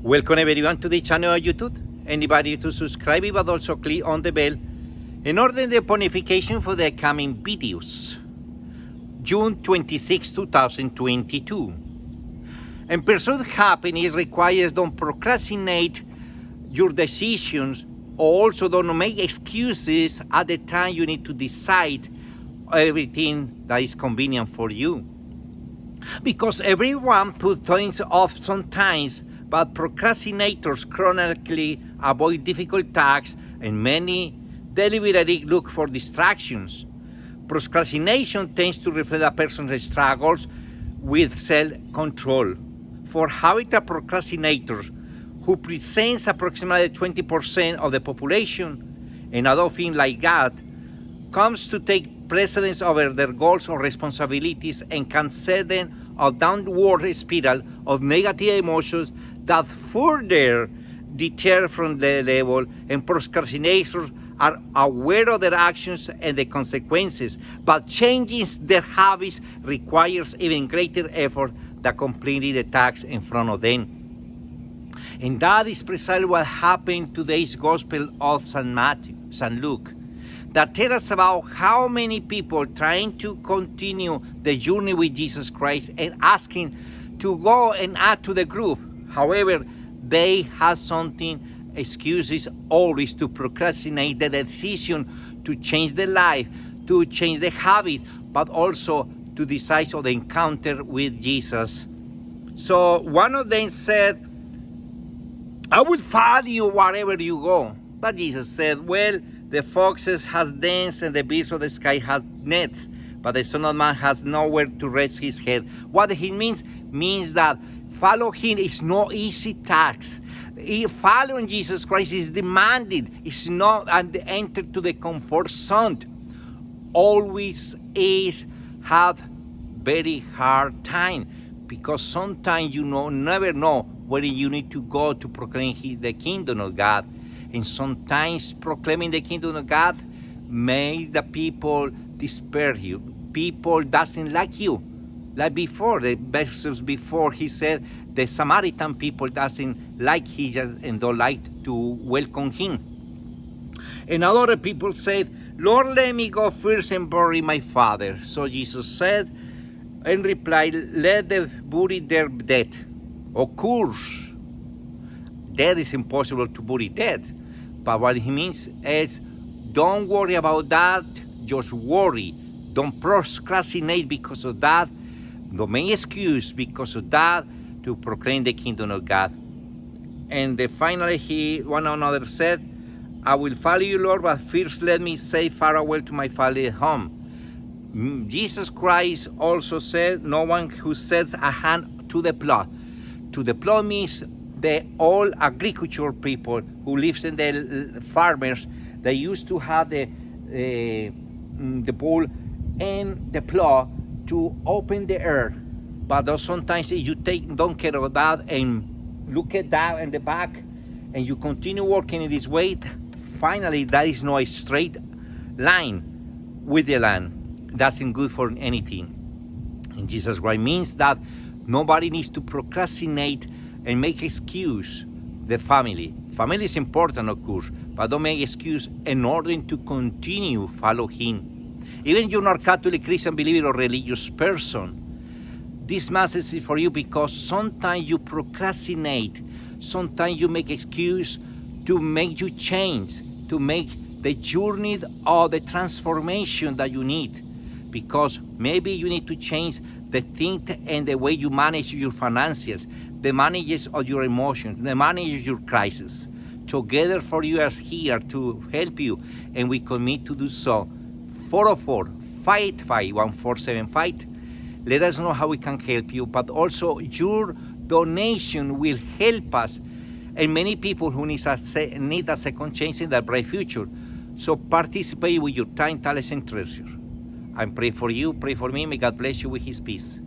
Welcome everyone to the channel on YouTube. Anybody to subscribe, but also click on the bell in order the notification for the coming videos. June 26, 2022. And pursuit happiness requires don't procrastinate your decisions. Also don't make excuses at the time you need to decide everything that is convenient for you. Because everyone puts things off sometimes, but procrastinators chronically avoid difficult tasks and many deliberately look for distractions. Procrastination tends to reflect a person's struggles with self-control. For habitual procrastinators, who presents approximately 20% of the population, another thing like that, comes to take precedence over their goals or responsibilities and can set them a downward spiral of negative emotions that further deter from the level, and procrastinators are aware of their actions and the consequences, but changing their habits requires even greater effort than completing the task in front of them. And that is precisely what happened in today's Gospel of St. Luke, that tells us about how many people trying to continue the journey with Jesus Christ and asking to go and add to the group. However, they have something, excuses always to procrastinate the decision to change the life, to change the habit, but also to decide on the encounter with Jesus. So one of them said, I will follow you wherever you go. But Jesus said, well, the foxes has dens and the birds of the sky has nets, but the Son of Man has nowhere to rest his head. What he means that follow him is no easy task. Following Jesus Christ is demanded. It's not an enter to the comfort zone. Always is have very hard time, because sometimes you never know where you need to go to proclaim the kingdom of God. And sometimes proclaiming the kingdom of God makes the people despair you. People doesn't like you. Like before, the verses before, he said the Samaritan people doesn't like him and don't like to welcome him. And other people said, Lord, let me go first and bury my father. So Jesus said and replied, let the bury their dead. Of course, dead is impossible to bury dead. But what he means is, don't worry about that, just worry. Don't procrastinate because of that. Don't make excuse because of that to proclaim the kingdom of God. And finally, one another said, I will follow you, Lord, but first let me say farewell to my family at home. Jesus Christ also said, no one who sets a hand to the plow. To the plow means the all agriculture people who lives in the farmers. They used to have the bull and the plow to open the earth, but sometimes if you don't care of that and look at that in the back and you continue working in this way, finally that is not a straight line with the land. That's not good for anything. And Jesus Christ means that nobody needs to procrastinate and make excuse. The family is important, of course, but don't make excuse in order to continue follow him. Even if you're not Catholic, Christian, believer, or religious person, this message is for you, because sometimes you procrastinate, sometimes you make excuse to make you change, to make the journey or the transformation that you need, because maybe you need to change the thing and the way you manage your finances, the manages of your emotions, the manages your crisis. Together for you are here to help you, and we commit to do so. 404-585-1475. Let us know how we can help you, but also your donation will help us and many people who need a second chance in their bright future. So participate with your time, talents, and treasure. I pray for you, pray for me. May God bless you with his peace.